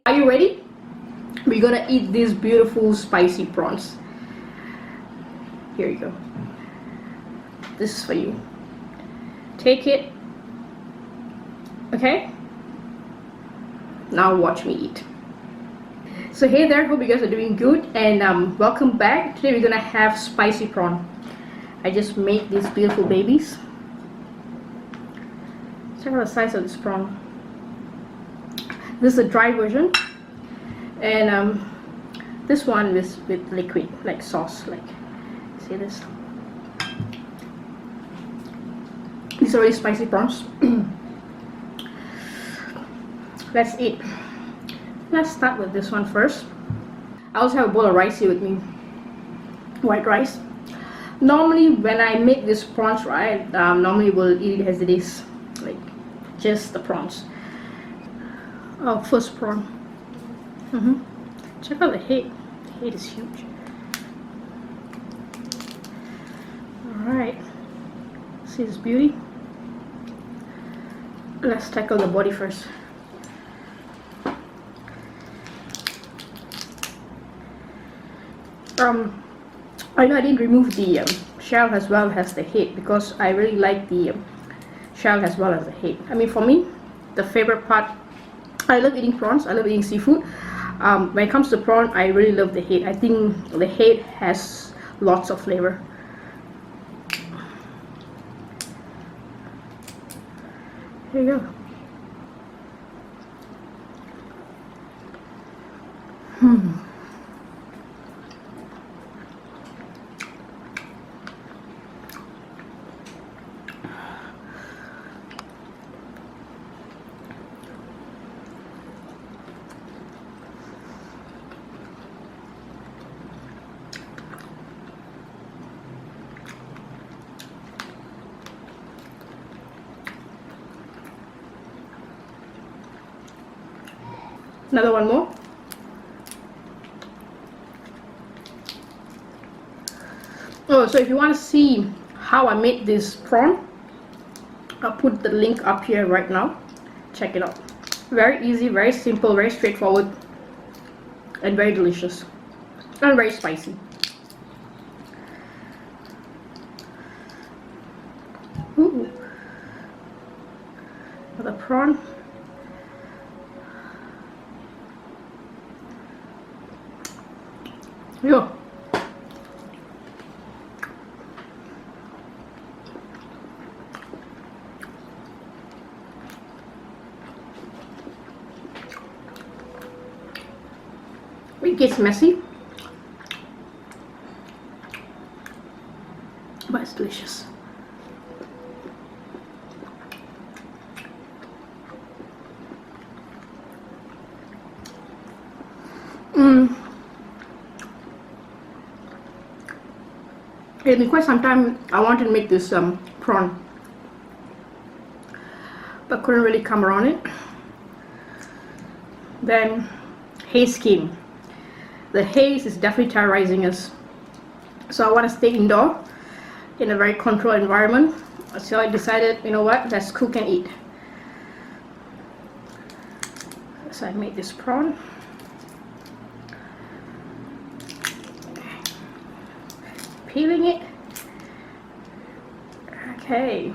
Are you ready? We're gonna eat these beautiful spicy prawns. Here you go. This is for you. Take it. Okay? Now watch me eat. So hey there, hope you guys are doing good, and welcome back. Today we're gonna have spicy prawn. I just made these beautiful babies. Check out the size of this prawn. This is a dry version, and this one is with liquid, like sauce. Like, see this? These are really spicy prawns. Let's eat. Let's start with this one first. I also have a bowl of rice here with me, white rice. Normally when I make this prawns, right, normally we'll eat it as it is, like just the prawns. Oh, first prawn. Check out the head. The head is huge. Alright, see this beauty? Let's tackle the body first. I know I didn't remove the shell as well as the head because I really like the shell as well as the head. I mean, for me, the favorite part, I love eating prawns, I love eating seafood. When it comes to prawn, I really love the head. I think the head has lots of flavor. Here you go. Another one more. Oh, so if you want to see how I made this prawn, I'll put the link up here right now. Check it out. Very easy, very simple, very straightforward, and very delicious, and very spicy. Ooh. Another prawn. Yeah. It gets messy, but it's delicious. It's been quite some time I wanted to make this prawn, but couldn't really come around it. Then haze came. The haze is definitely terrorizing us, so I want to stay indoor in a very controlled environment. So I decided, you know what, let's cook and eat. So I made this prawn. Peeling it. Okay,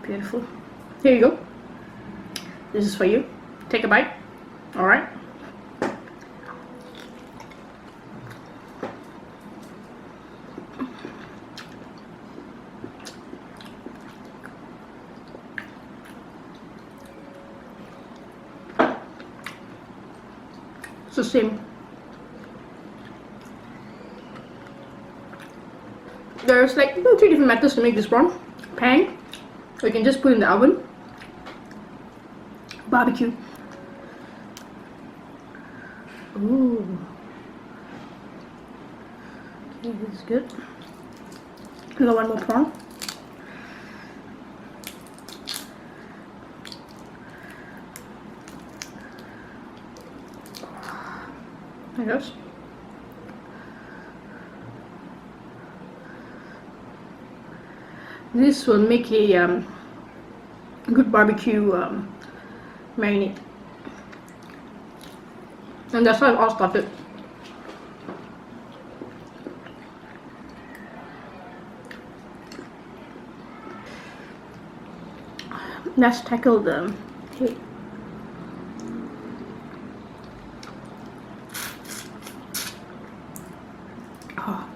beautiful. Here you go. This is for you. Take a bite. All right. It's the same. There's like 3 different methods to make this prawn. Pan, or you can just put it in the oven. Barbecue. Ooh. Okay, this is good. Another one more prawn. There it goes. This will make a good barbecue marinade. And that's how it all started. Let's tackle the head. Oh.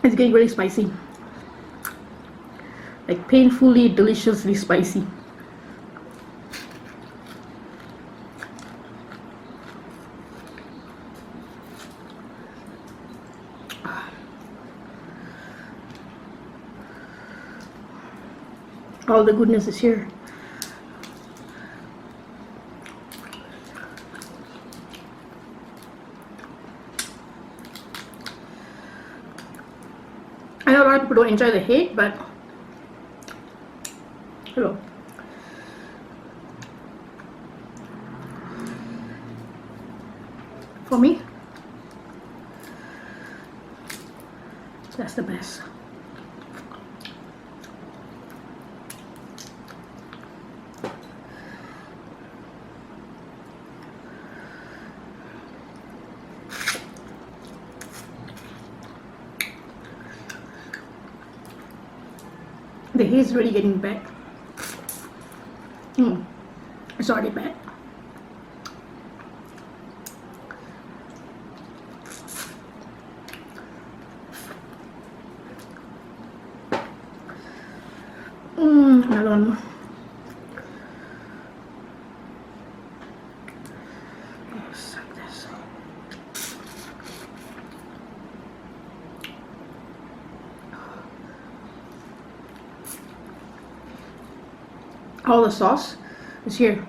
It's getting really spicy. Like painfully, deliciously spicy. All the goodness is here. I know a lot of people don't enjoy the head, but hello. For me, that's the best. The hair is really getting bad. It's already bad. Another one more. All the sauce is here.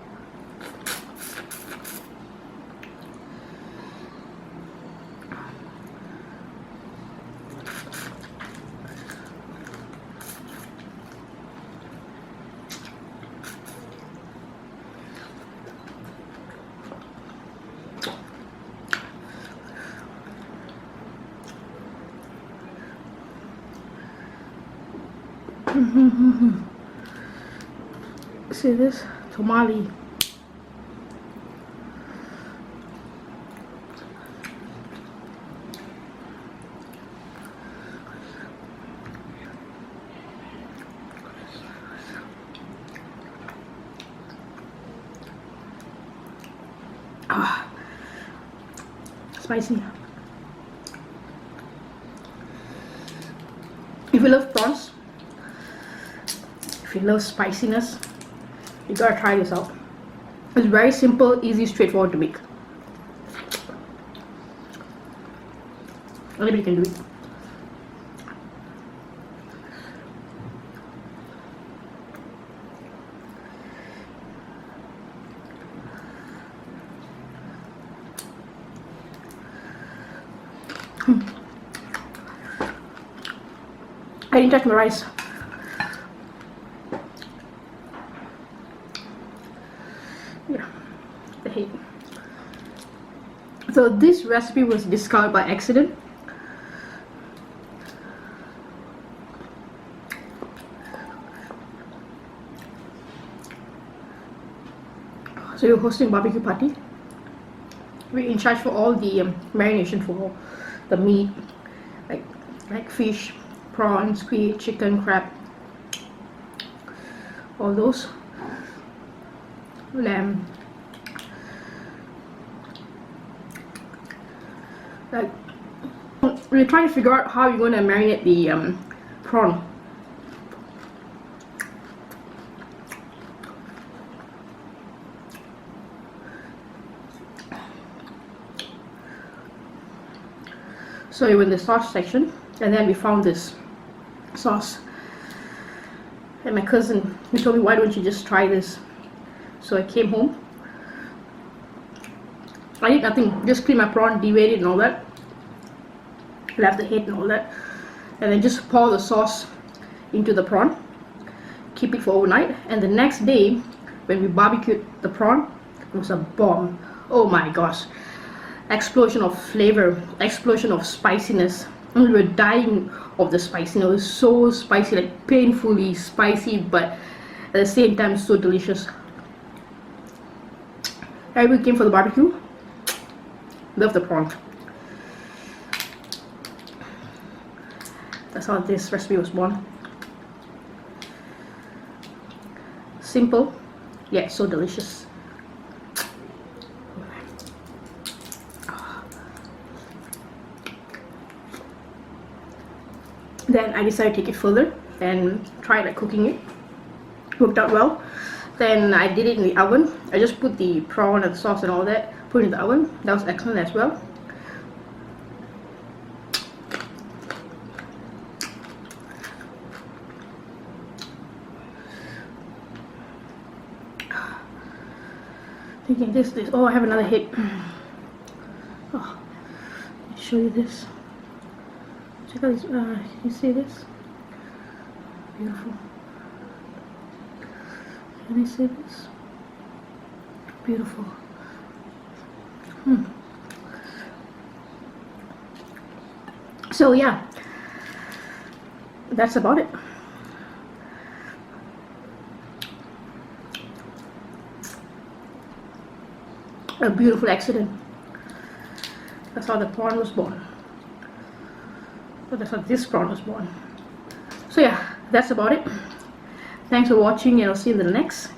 See this? Tamale. Spicy. If you love prawns, if you love spiciness, you gotta try this out. It's very simple, easy, straightforward to make. Anybody can do it. I didn't touch my rice. Yeah, the head. So this recipe was discovered by accident. So you're hosting a barbecue party. We're in charge for all the marination for the meat, like fish, prawn, squid, chicken, crab, all those, lamb. Like, we're trying to figure out how you're going to marinate the prawn. So we were in the sauce section, and then we found this sauce. And my cousin, he told me, why don't you just try this? So I came home. I did nothing, just clean my prawn, deweighed it and all that. Left the head and all that. And then just pour the sauce into the prawn. Keep it for overnight. And the next day, when we barbecued the prawn, It was a bomb. Oh my gosh. Explosion of flavor, explosion of spiciness. And we were dying of the spiciness. It was so spicy, like painfully spicy, but at the same time so delicious. Everybody came for the barbecue. Love the prawn. That's how this recipe was born. Simple, yet so delicious. Then I decided to take it further and try like cooking it. Worked out well. Then I did it in the oven. I just put the prawn and the sauce and all that, put it in the oven. That was excellent as well. Thinking this. Oh, I have another hit. Oh, let me show you this. Check out this. You see this? Beautiful. Can you see this? Beautiful. So yeah, that's about it. A beautiful accident. That's how the prawn was born. But that's how this prawn was born. So yeah, that's about it. Thanks for watching, and I'll see you in the next.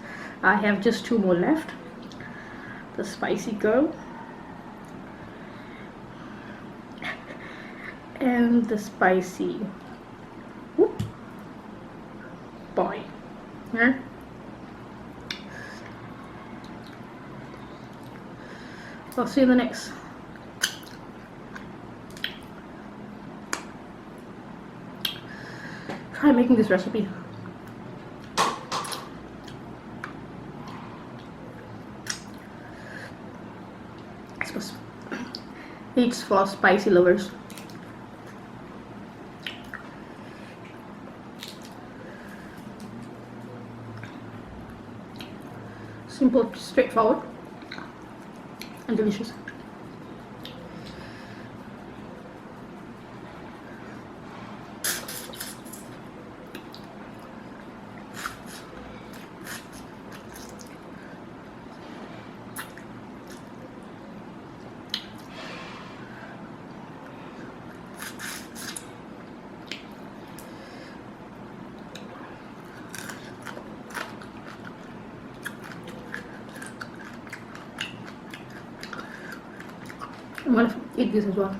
I have just 2 more left. The spicy girl and the spicy boy. Yeah. I'll see you in the next. Try making this recipe. It's for spicy lovers. Simple, straightforward, and delicious. I'm gonna eat this as well.